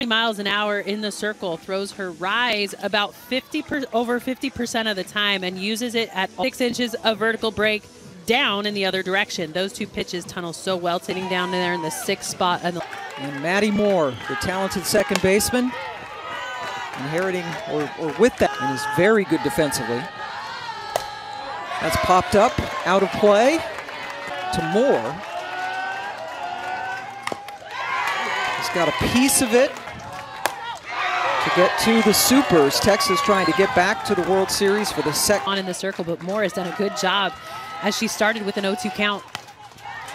miles an hour in the circle, throws her rise about over 50% of the time, and uses it at 6 inches of vertical break down in the other direction. Those two pitches tunnel so well, sitting down there in the 6th spot. And Maddie Moore, the talented second baseman, inheriting or with that, and is very good defensively. That's popped up, out of play to Moore. He's got a piece of it to get to the Supers. Texas trying to get back to the World Series for the second. On in the circle, but Moore has done a good job as she started with an 0-2 count.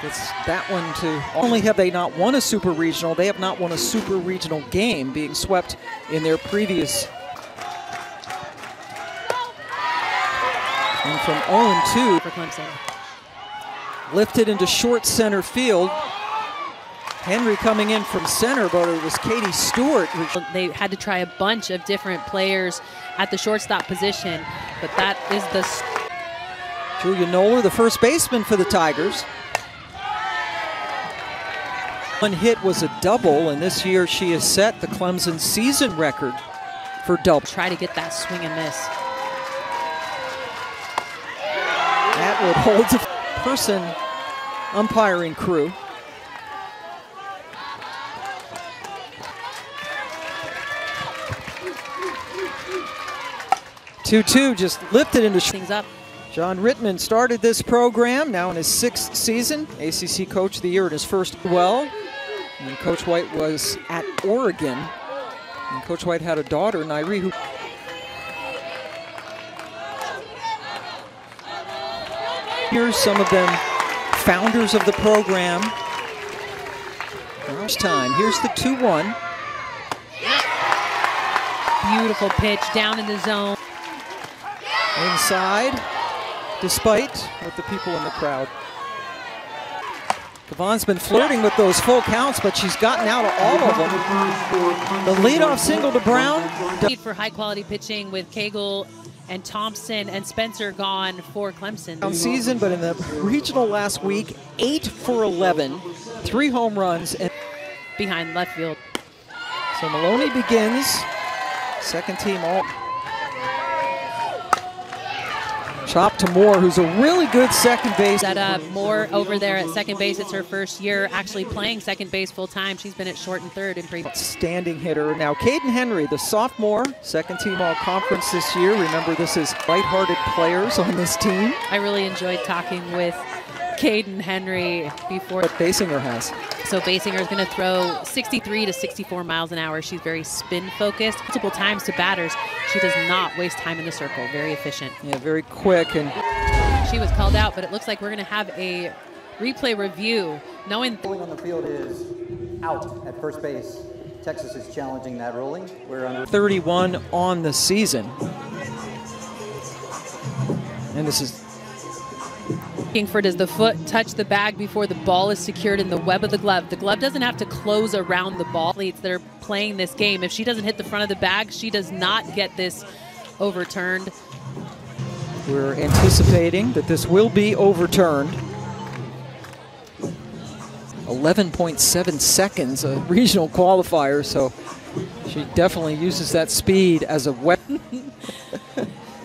It's that one to, not only have they not won a Super Regional, they have not won a Super Regional game, being swept in their previous. And from 0-2 for Clemson. Lifted into short center field. Henry coming in from center, but it was Katie Stewart. They had to try a bunch of different players at the shortstop position, but that is the... Julia Noller, the first baseman for the Tigers. One hit was a double, and this year she has set the Clemson season record for double. Try to get that swing and miss. Atwood holds a person umpiring crew. 2-2 just lifted into things up. John Rittman started this program, now in his 6th season. ACC Coach of the Year in his first. Well, and Coach White was at Oregon. And Coach White had a daughter, Nairi, who... Here's some of them founders of the program. First time, here's the 2-1. Beautiful pitch down in the zone. Inside, despite with the people in the crowd. Kavon's been flirting with those full counts, but she's gotten out of all of them. The leadoff single to Brown. For high-quality pitching with Cagle and Thompson and Spencer gone for Clemson. Season, but in the regional last week, 8 for 11, 3 home runs. And behind left field. So Maloney begins, second team all. Chop to Moore, who's a really good second base. Moore over there at second base. It's her first year actually playing second base full time. She's been at short and third in previous. Standing hitter. Now Caden Henry, the sophomore, second team all conference this year. Remember, this is lighthearted players on this team. I really enjoyed talking with Caden Henry before. What Basinger has. So Basinger is going to throw 63 to 64 miles an hour. She's very spin focused. Multiple times to batters. She does not waste time in the circle. Very efficient. Yeah, very quick. And she was called out, but it looks like we're going to have a replay review. Knowing ruling on the field is out at first base. Texas is challenging that ruling. We're under 31 on the season. And this is looking for, does the foot touch the bag before the ball is secured in the web of the glove? The glove doesn't have to close around the ball. Athletes that are playing this game, if she doesn't hit the front of the bag, she does not get this overturned. We're anticipating that this will be overturned. 11.7 seconds, a regional qualifier, so she definitely uses that speed as a weapon.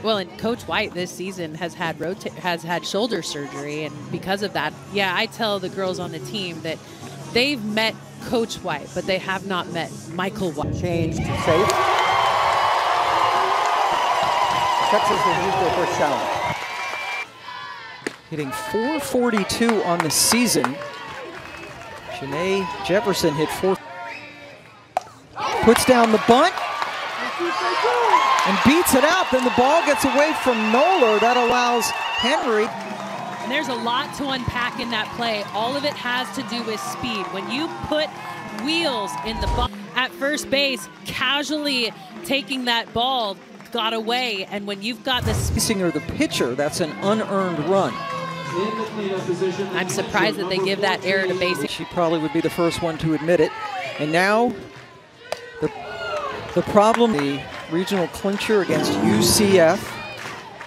Well, and Coach White this season has had shoulder surgery, and because of that, yeah, I tell the girls on the team that they've met Coach White, but they have not met Michael White. Change to safe. Texas has used their first challenge. Hitting .442 on the season. Shanae Jefferson hit 4. Puts down the bunt. And beats it out, then the ball gets away from Noller. That allows Henry. And there's a lot to unpack in that play. All of it has to do with speed. When you put wheels in the ball at first base, casually taking that ball got away. And when you've got the Singer, the pitcher, that's an unearned run. I'm surprised that they give that error to Basinger. She probably would be the first one to admit it. And now the problem, the regional clincher against UCF.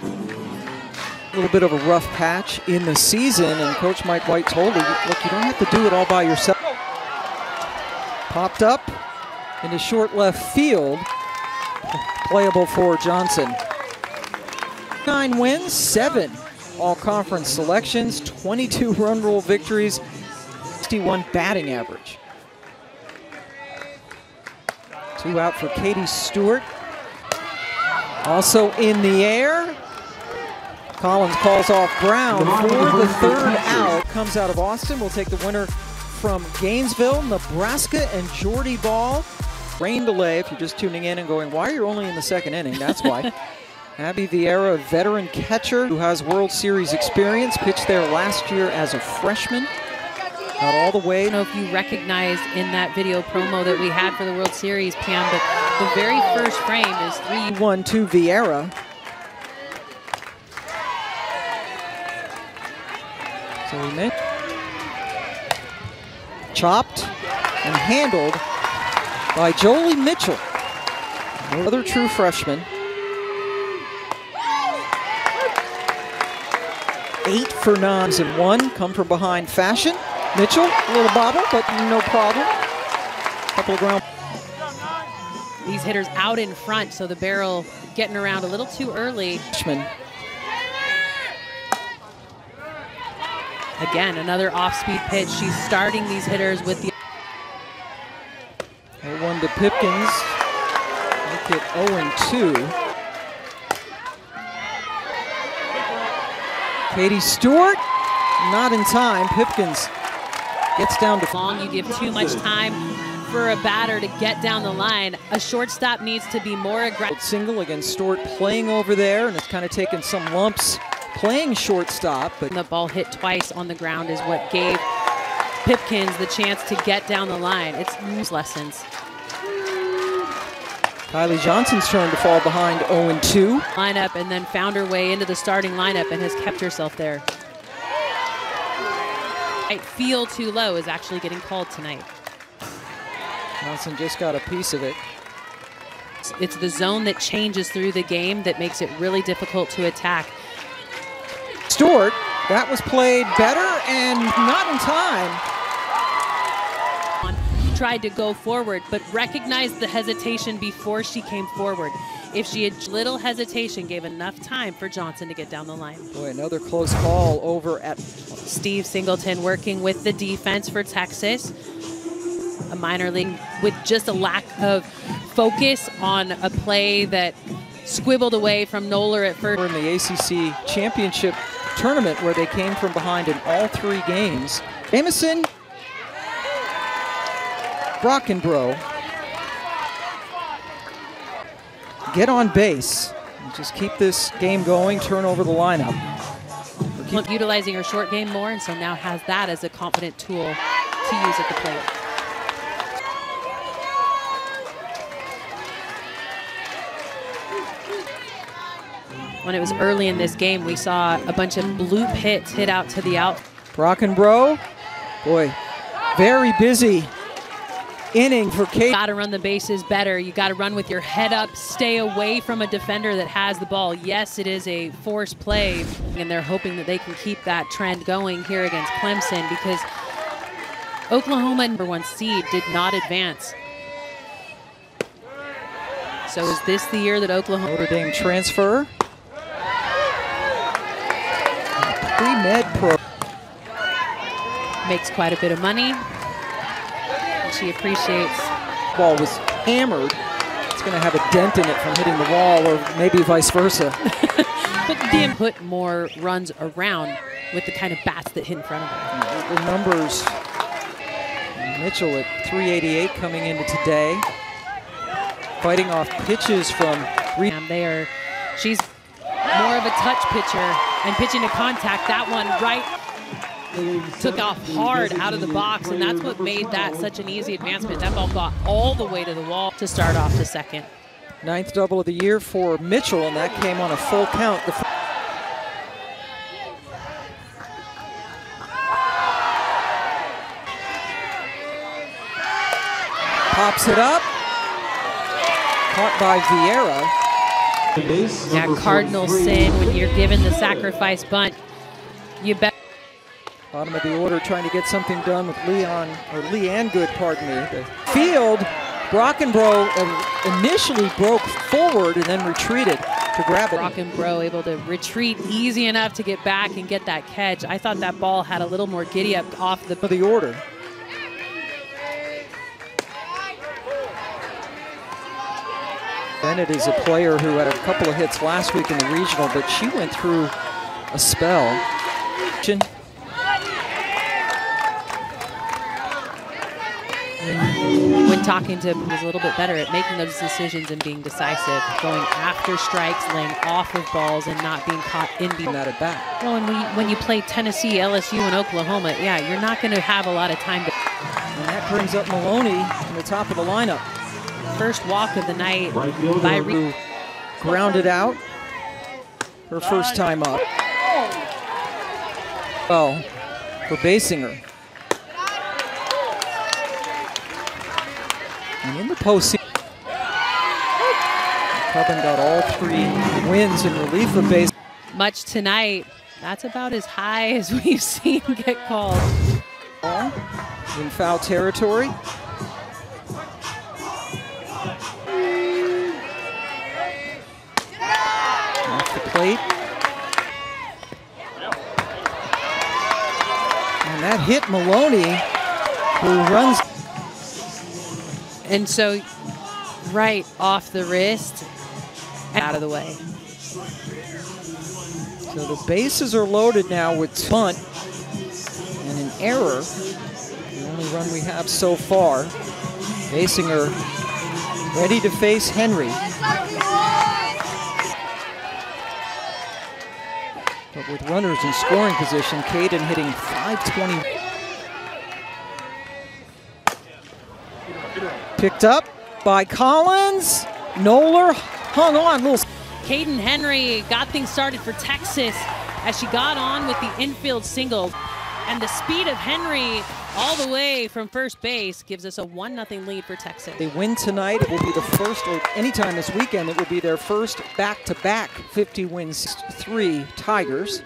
A little bit of a rough patch in the season, and Coach Mike White told her, look, you don't have to do it all by yourself. Popped up, into short left field. Playable for Johnson. 9 wins, 7 all-conference selections, 22 run rule victories, 61 batting average. 2 out for Katie Stewart. Also in the air. Collins calls off Brown for the 3rd out. Comes out of Austin. We'll take the winner from Gainesville, Nebraska, and Jordy Ball. Rain delay if you're just tuning in and going, why are you only in the 2nd inning? That's why. Abby Vieira, a veteran catcher who has World Series experience, pitched there last year as a freshman. Got all the way. I don't know if you recognized in that video promo that we had for the World Series, Pam, but the very first frame is 3-1 to Vieira. So we made chopped and handled by Jolie Mitchell, another true freshman. 8 for 9s and 1, come from behind fashion. Mitchell, a little bobble, but no problem. Couple of ground. These hitters out in front, so the barrel getting around a little too early. Freshman. Again, another off-speed pitch. She's starting these hitters with the 0-1 to Pipkins. Make it 0-2. Katie Stewart, not in time. Pipkins gets down to long. You give too much time for a batter to get down the line. A shortstop needs to be more aggressive. Single against Stewart playing over there, and it's kind of taken some lumps playing shortstop. But the ball hit twice on the ground is what gave Pipkins the chance to get down the line. It's lessons. Kylie Johnson's turn to fall behind 0-2. Lineup and then found her way into the starting lineup and has kept herself there. I feel too low is actually getting called tonight. Johnson just got a piece of it. It's the zone that changes through the game that makes it really difficult to attack. Stewart, that was played better and not in time. Tried to go forward, but recognized the hesitation before she came forward. If she had little hesitation, gave enough time for Johnson to get down the line. Boy, another close call over at Steve Singleton working with the defense for Texas. A minor league with just a lack of focus on a play that squibbled away from Noller at first. In the ACC championship tournament where they came from behind in all 3 games. Jamison Brockenbrough get on base and just keep this game going, turn over the lineup. Utilizing her short game more, and so now has that as a confident tool to use at the plate. When it was early in this game, we saw a bunch of bloop hits hit out to the out. Brockenbrough, boy, very busy inning for Kate. Got to run the bases better. You got to run with your head up, stay away from a defender that has the ball. Yes, it is a forced play, and they're hoping that they can keep that trend going here against Clemson because Oklahoma, #1 seed, did not advance. So is this the year that Oklahoma... Notre Dame transfer. Pre-med pro. Makes quite a bit of money. She appreciates. Ball was hammered. It's going to have a dent in it from hitting the wall, or maybe vice versa. But Dan put more runs around with the kind of bats that hit in front of her. The numbers. Mitchell at 388 coming into today. Fighting off pitches from. She's more of a touch pitcher and pitching to contact. That one right. Took off hard out of the box, and that's what made that such an easy advancement. That ball got all the way to the wall to start off the second. 9th double of the year for Mitchell, and that came on a full count. Pops it up. Caught by Vieira. Yeah, cardinal sin when you're given the sacrifice bunt. You bet. Bottom of the order, trying to get something done with Leanne Good, pardon me. The field Brockenbrough initially broke forward and then retreated to grab it. Brockenbrough able to retreat easy enough to get back and get that catch. I thought that ball had a little more giddy up off the order. Bennett is a player who had a couple of hits last week in the regional, but she went through a spell. When talking to him, was a little bit better at making those decisions and being decisive, going after strikes, laying off of balls, and not being caught in that at bat. Well, when you play Tennessee, LSU, and Oklahoma, yeah, you're not going to have a lot of time to. And that brings up Maloney in the top of the lineup. First walk of the night by who grounded out her first time up. Well, for Basinger. And in the postseason, Coven got all 3 wins in relief of base. Much tonight, that's about as high as we've seen get called. In foul territory. Off the plate. And that hit Maloney, who runs. And so, right off the wrist, out of the way. So the bases are loaded now with bunt and an error. The only run we have so far. Basinger ready to face Henry. But with runners in scoring position, Caden hitting .520. Picked up by Collins. Noller hung on. Caden Henry got things started for Texas as she got on with the infield single. And the speed of Henry all the way from first base gives us a 1-0 lead for Texas. They win tonight. It will be the first, or anytime this weekend, it will be their first back-to-back 50 wins, 3 Tigers.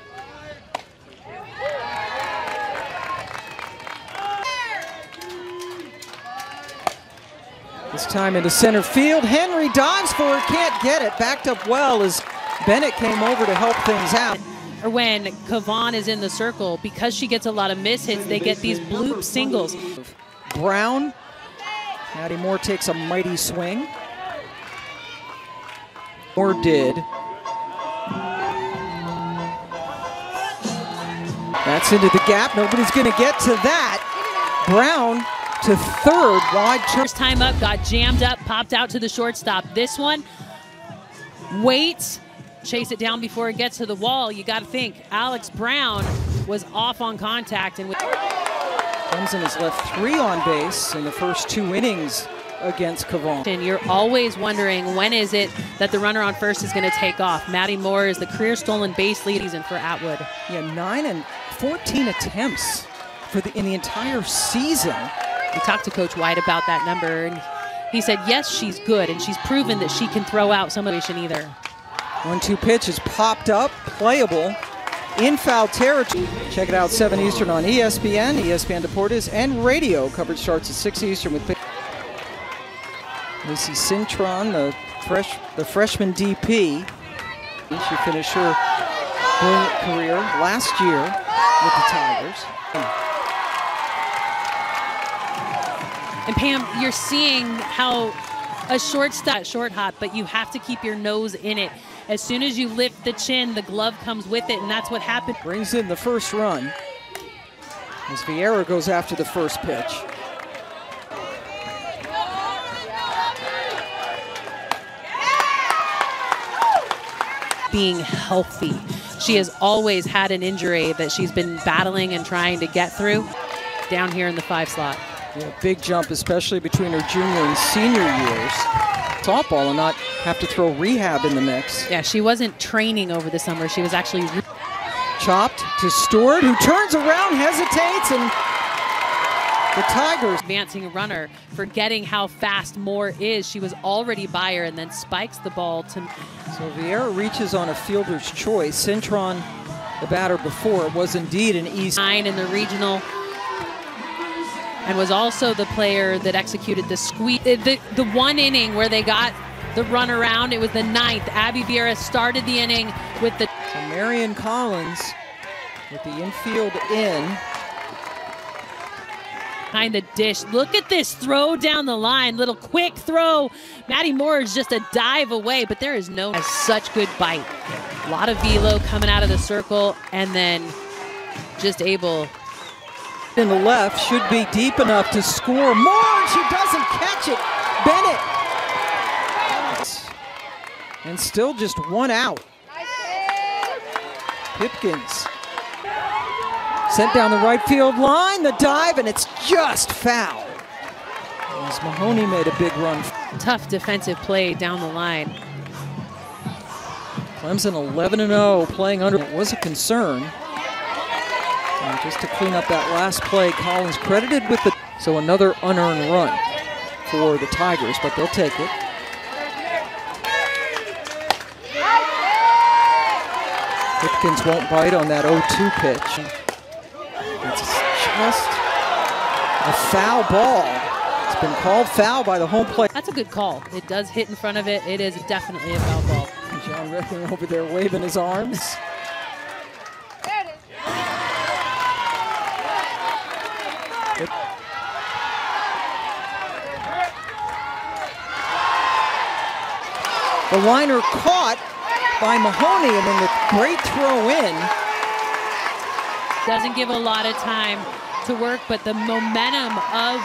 This time into center field. Henry dives for it, can't get it. Backed up well as Bennett came over to help things out. Or when Kavan is in the circle, because she gets a lot of miss hits, they get these bloop singles. Brown. Maddie Moore takes a mighty swing. Moore did. That's into the gap. Nobody's going to get to that. Brown to third, wide. First time up, got jammed up, popped out to the shortstop. This one, waits, chase it down before it gets to the wall. You got to think, Alex Brown was off on contact. And Clemson has left 3 on base in the first 2 innings against Kavan. And you're always wondering, when is it that the runner on first is going to take off? Maddie Moore is the career stolen base lead season for Atwood. Yeah, 9 and 14 attempts in the entire season. We talked to Coach White about that number, and he said, yes, she's good, and she's proven that she can throw out some of either. 1-2 pitch is popped up, playable, in foul territory. Check it out, 7 Eastern on ESPN, ESPN Deportes, and radio. Coverage starts at 6 Eastern with Lacey Cintron, the freshman DP. She finished her brilliant career last year with the Tigers. And Pam, you're seeing how a short hop, but you have to keep your nose in it. As soon as you lift the chin, the glove comes with it, and that's what happened. Brings in the first run as Vieira goes after the first pitch. Being healthy. She has always had an injury that she's been battling and trying to get through. Down here in the 5 slot. Yeah, big jump, especially between her junior and senior years. Softball and not have to throw rehab in the mix. Yeah, she wasn't training over the summer. She was actually chopped to Stewart, who turns around, hesitates, and the Tigers. Advancing runner, forgetting how fast Moore is. She was already by her and then spikes the ball to. So Vieira reaches on a fielder's choice. Cintron, the batter before, was indeed an easy. 9 in the regional. and was also the player that executed the squeeze. The one inning where they got the run around, it was the 9th. Abby Vieira started the inning with the... So Marion Collins with the infield in. Behind the dish. Look at this throw down the line. Little quick throw. Maddie Moore is just a dive away, but there is no... Has such good bite. A lot of velo coming out of the circle, and then just able... In the left, should be deep enough to score. Moore, she doesn't catch it. Bennett. And still just one out. Pipkins sent down the right field line, the dive, and it's just foul. As Mahoney made a big run. Tough defensive play down the line. Clemson 11-0, playing under. It was a concern. And just to clean up that last play, Collins credited with the... So another unearned run for the Tigers, but they'll take it. Pipkins won't bite on that 0-2 pitch. It's just a foul ball. It's been called foul by the home plate. That's a good call. It does hit in front of it. It is definitely a foul ball. John Reckling over there waving his arms. The liner caught by Mahoney, and then the great throw in. Doesn't give a lot of time to work, but the momentum of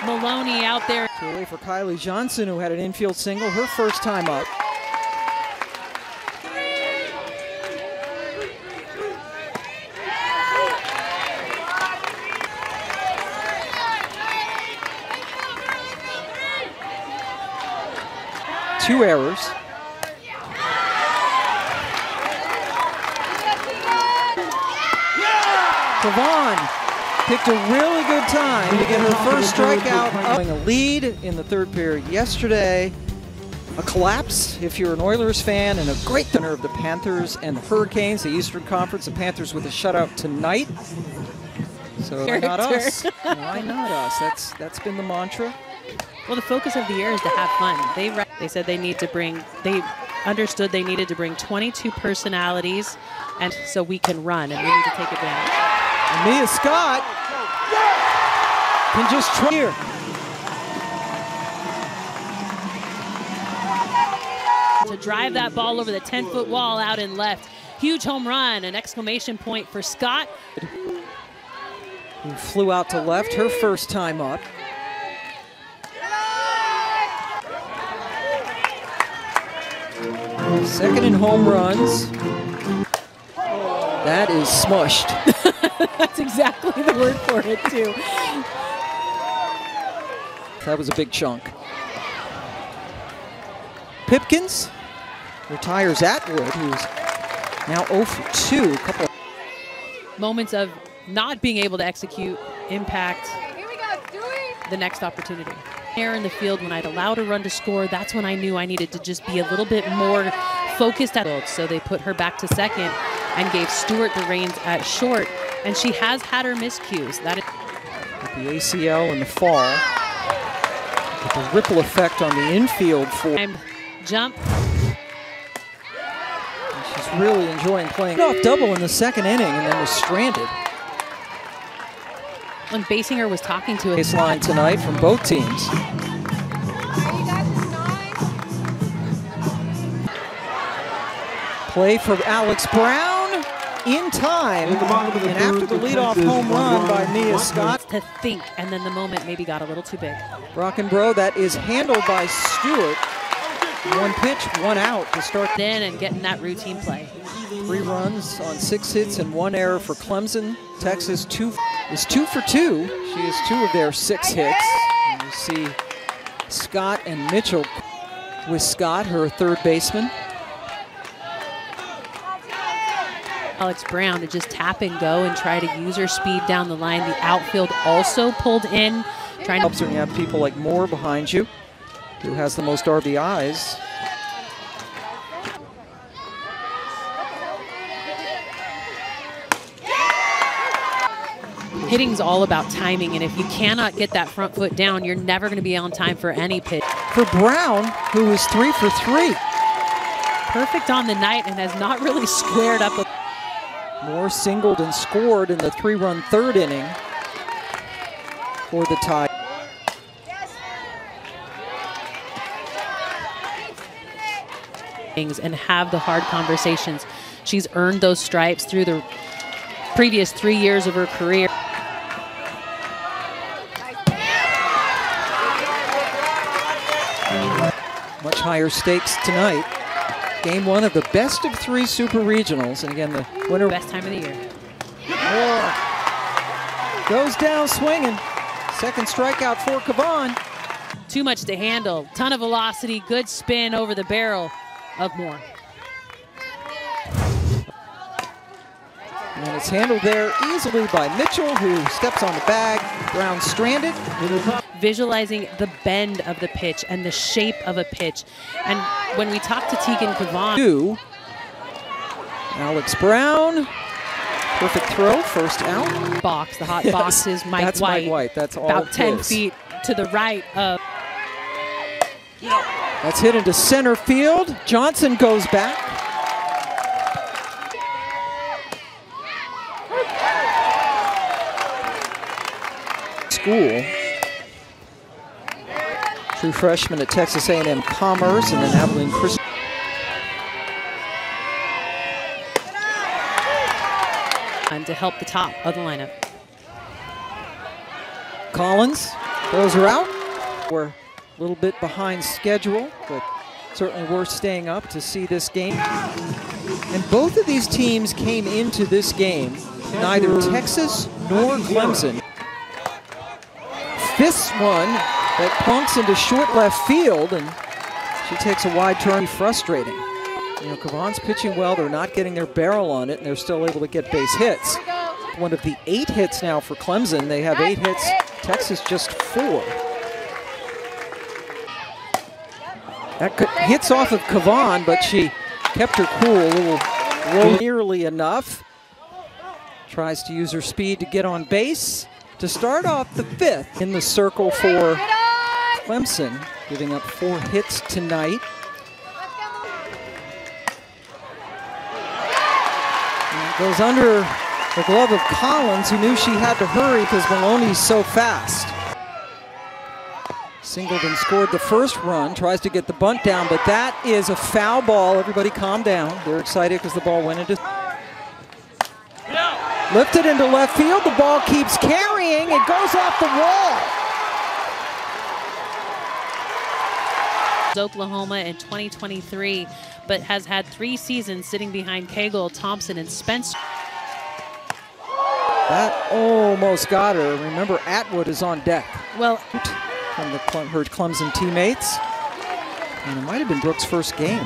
Maloney out there. Away for Kylie Johnson, who had an infield single, her first time up. Two errors. Tavon picked a really good time to get her first strikeout. Up. A lead in the third period yesterday. A collapse if you're an Oilers fan, and a great dinner of the Panthers and the Hurricanes, the Eastern Conference. The Panthers with a shutout tonight. So why not us? Why not us? That's been the mantra. Well, the focus of the year is to have fun. They said they need to bring, they understood they needed to bring 22 personalities, and so we can run, and we need to take advantage. And Mia Scott can just try here. To drive that ball over the 10-foot wall out in left. Huge home run, an exclamation point for Scott. Who flew out to left, her first time up. Second in home runs. That is smushed. That's exactly the word for it, too. That was a big chunk. Pipkins retires Atwood, who's now 0 for 2. A couple moments of not being able to execute impact the next opportunity. There in the field, when I'd allowed a run to score, that's when I knew I needed to just be a little bit more focused at it. So they put her back to second and gave Stewart the reins at short, and she has had her miscues. That is with the ACL in the fall, with the ripple effect on the infield for jump. And she's really enjoying playing off double in the second inning, and then was stranded. When Basinger was talking to us. Baseline tonight from both teams. Play for Alex Brown in time, and after the leadoff home run by Mia Scott. To think, and then the moment maybe got a little too big. Brockenbrough, that is handled by Stewart. One pitch, one out to start. In and getting that routine play. 3 runs on 6 hits and 1 error for Clemson. Texas is 2 for 2. She has 2 of their 6 hits. And you see Scott and Mitchell with Scott, her third baseman. Alex Brown to just tap and go and try to use her speed down the line. The outfield also pulled in. Helps when you have people like Moore behind you, who has the most RBIs. Hitting's all about timing, and if you cannot get that front foot down, you're never going to be on time for any pitch. For Brown, who is 3 for 3. Perfect on the night and has not really squared up. Moore singled and scored in the 3-run third inning for the tie. And have the hard conversations. She's earned those stripes through the previous 3 years of her career. Much higher stakes tonight. Game 1 of the best of 3 super regionals. And again, the winner. Best time of the year. Moore goes down swinging. Second strikeout for Cavan. Too much to handle. Ton of velocity. Good spin over the barrel of Moore. And it's handled there easily by Mitchell, who steps on the bag. Brown stranded. Visualizing the bend of the pitch and the shape of a pitch. And when we talk to Tegan Cavan. Alex Brown. Perfect throw, first out. Box, the hot box is Mike That's White. Mike White. That's all. About 10 feet to the right of. That's hit into center field. Johnson goes back. School. True freshman at Texas A&M Commerce, and then Abilene Christian. To help the top of the lineup. Collins, those are out. We're a little bit behind schedule, but certainly worth staying up to see this game. And both of these teams came into this game, neither Texas nor Clemson. Fists one that plunks into short left field, and she takes a wide turn. Frustrating. You know, Cavan's pitching well. They're not getting their barrel on it, and they're still able to get base hits. One of the 8 hits now for Clemson. They have 8 hits. Texas just 4. That hits off of Cavan, but she kept her cool a little low, nearly enough. Tries to use her speed to get on base to start off the 5th in the circle for Clemson, giving up 4 hits tonight. Goes under the glove of Collins, who knew she had to hurry because Maloney's so fast. Singled and scored the first run, tries to get the bunt down, but that is a foul ball. Everybody calm down. They're excited because the ball went into... Lifted into left field, the ball keeps carrying, it goes off the wall. Oklahoma in 2023, but has had 3 seasons sitting behind Cagle, Thompson, and Spencer. That almost got her. Remember, Atwood is on deck. Well, from her Clemson teammates. And it might have been Brooks' first game.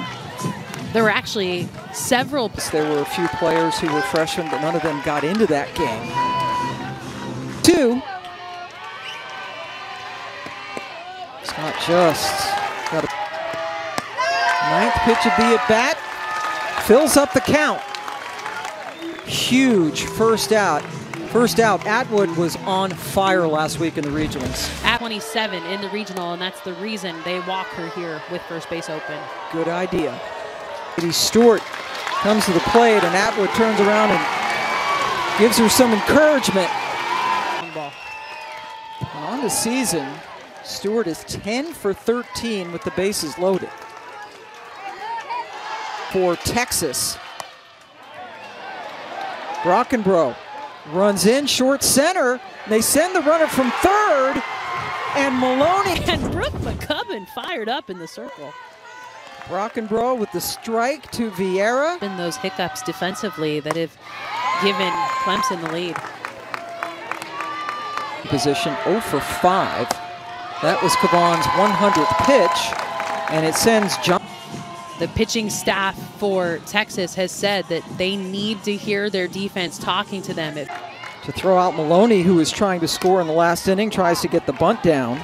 There were actually several. There were a few players who were freshmen, but none of them got into that game. 2. Scott just got a 9th pitch of the at-bat. Fills up the count. Huge first out. First out, Atwood was on fire last week in the regionals. At 27 in the regional, and that's the reason they walk her here with first base open. Good idea. Stewart comes to the plate, and Atwood turns around and gives her some encouragement. On the season, Stewart is 10 for 13 with the bases loaded. For Texas, Brockenbrough runs in short center. And they send the runner from third, and Maloney. And Brooke McCubbin fired up in the circle. Brockenbrough with the strike to Vieira. And those hiccups defensively that have given Clemson the lead. Position 0 for 5. That was Cavan's 100th pitch, and it sends John. The pitching staff for Texas has said that they need to hear their defense talking to them. To throw out Maloney, who was trying to score in the last inning, tries to get the bunt down.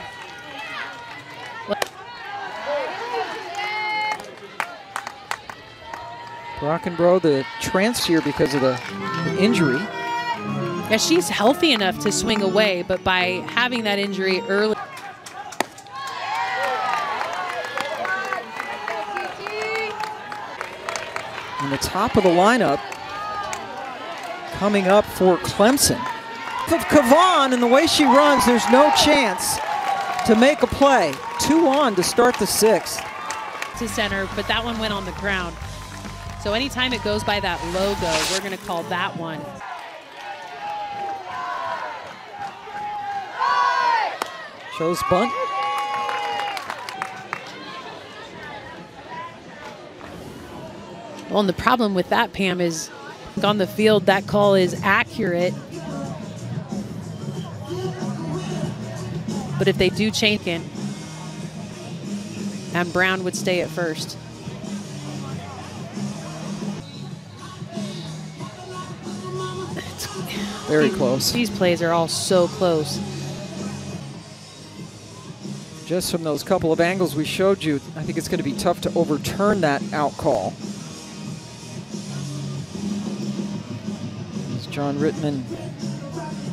Brockenbrough, the transfer because of the injury. Yeah, she's healthy enough to swing away, but by having that injury early. In the top of the lineup, coming up for Clemson. Of Kavan, and the way she runs, there's no chance to make a play. 2 on to start the 6th. To center, but that one went on the ground. So anytime it goes by that logo, we're going to call that one. Shows bunt. Well, and the problem with that, Pam, is on the field, that call is accurate. But if they do change it, and Brown would stay at first. Very close. These plays are all so close. Just from those couple of angles we showed you, I think it's going to be tough to overturn that out call. As John Rittman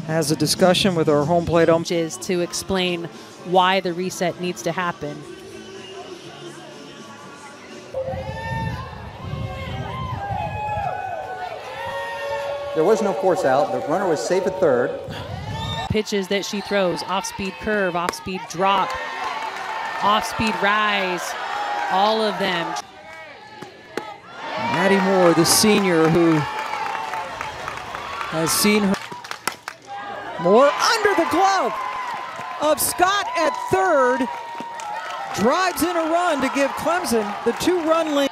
has a discussion with our home plate umpires to explain why the reset needs to happen. There was no force out. The runner was safe at third. Pitches that she throws, off-speed curve, off-speed drop, off-speed rise, all of them. Maddie Moore, the senior who has seen her. Moore under the glove of Scott at third. Drives in a run to give Clemson the 2-run lead.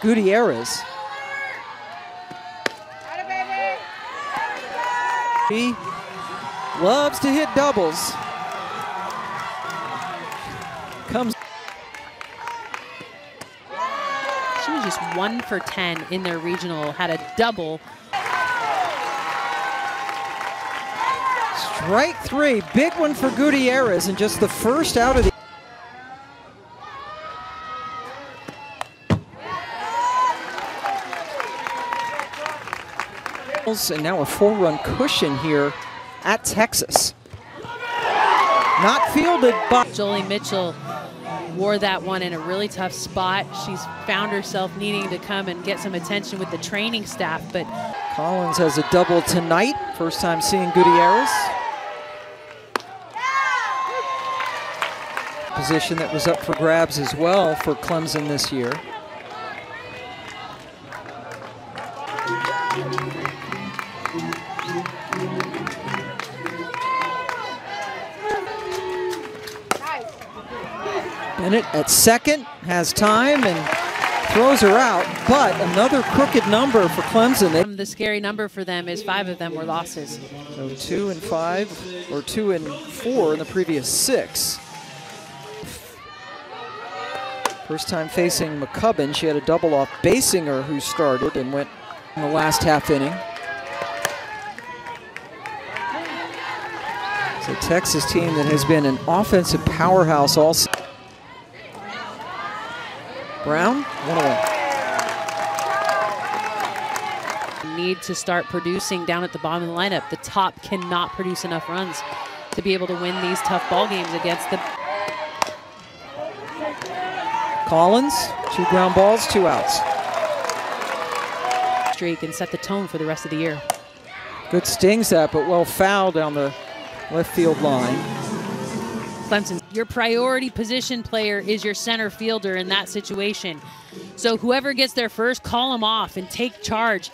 Gutierrez. He loves to hit doubles. Comes. She was just 1 for 10 in their regional, had a double. Strike 3, big one for Gutierrez, and just the first out of the. And now a 4-run cushion here at Texas. Not fielded by Jolie Mitchell wore that one in a really tough spot. She's found herself needing to come and get some attention with the training staff, but Collins has a double tonight. First time seeing Gutierrez. Position that was up for grabs as well for Clemson this year. Bennett at second, has time and throws her out, but another crooked number for Clemson. The scary number for them is 5 of them were losses. So 2 and 5, or 2 and 4 in the previous 6. First time facing McCubbin, she had a double off Basinger, who started and went in the last half inning. It's a Texas team that has been an offensive powerhouse all season. Brown, 1 away. Need to start producing down at the bottom of the lineup. The top cannot produce enough runs to be able to win these tough ball games against the. Collins, 2 ground balls, 2 outs. Streak and set the tone for the rest of the year. Good stings that, but well fouled down the left field line. Clemson, your priority position player is your center fielder in that situation. So whoever gets there first, call them off and take charge.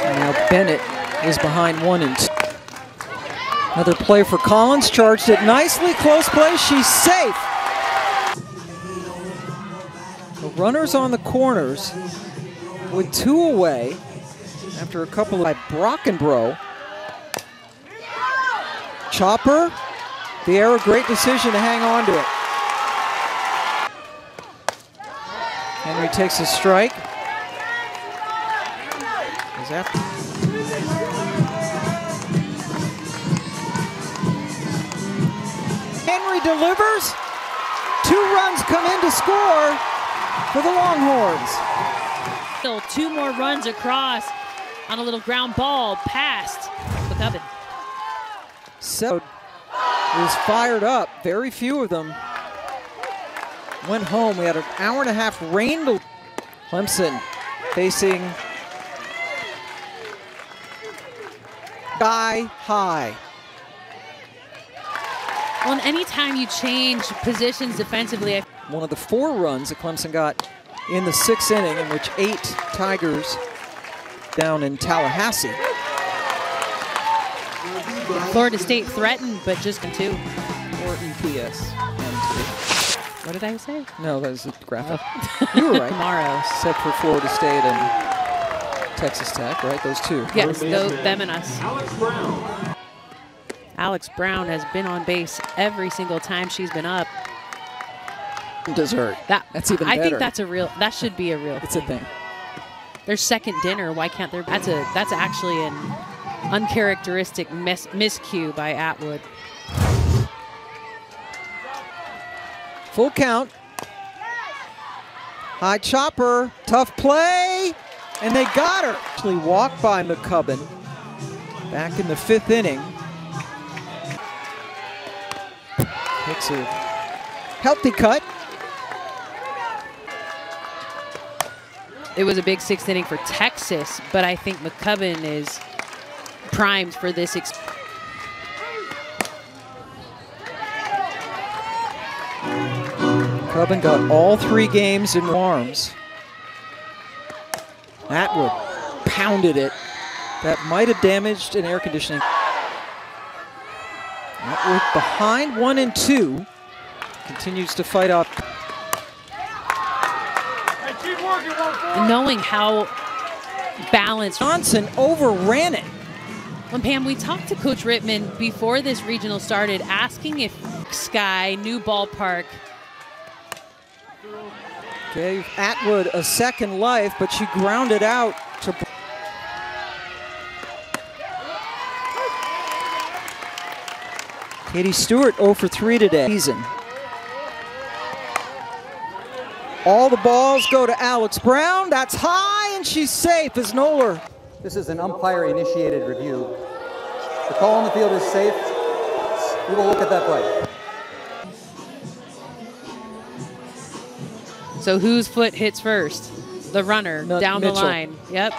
And now Bennett is behind 1 and 2. Another play for Collins, charged it nicely, close play, she's safe. The runners on the corners with 2 away after a couple by Brockenbrough. Chopper, Vieira, great decision to hang on to it. Henry takes a strike. Henry delivers. 2 runs come in to score for the Longhorns. Still 2 more runs across on a little ground ball past McCubbin. So is fired up. Very few of them went home. We had an hour-and-a-half rain. Clemson facing Sky High. Well, and anytime you change positions defensively. One of the 4 runs that Clemson got in the 6th inning, in which 8 Tigers down in Tallahassee. Florida State threatened, but just 2. Or EPS. What did I say? No, that was a graphic. You were right. Tomorrow. Except for Florida State and Texas Tech, right? Those 2. Yes, them and us. Alex Brown has been on base every single time she's been up. Dessert. That's even better. I think that's a real. That should be a real. It's a thing. Their second dinner. Why can't there? That's actually an uncharacteristic miscue by Atwood. Full count. High chopper. Tough play. And they got her. Actually walked by McCubbin back in the 5th inning. Takes a healthy cut. It was a big 6th inning for Texas, but I think McCubbin is primed for this. McCubbin got all 3 games in arms. Atwood pounded it. That might have damaged an air conditioning. Atwood behind 1-2. Continues to fight up. Knowing how balanced. Johnson overran it. When Pam, we talked to Coach Rittman before this regional started, asking if Sky, new ballpark. Gave Atwood a second life, but she grounded out to. Katie Stewart 0 for 3 today. Season. All the balls go to Alex Brown. That's high, and she's safe as Noller. This is an umpire-initiated review. The call on the field is safe. We will look at that play. So whose foot hits first? The runner down Mitchell. the line. Yep.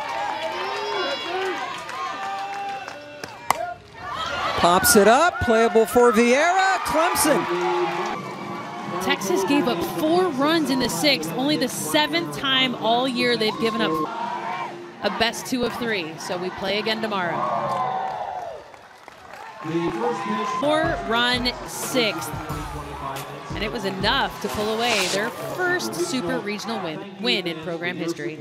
Pops it up, playable for Vieira. Clemson. Texas gave up 4 runs in the 6th, only the 7th time all year they've given up a best 2 of 3. So we play again tomorrow. 4-run 6th. And it was enough to pull away their first super regional win in program history.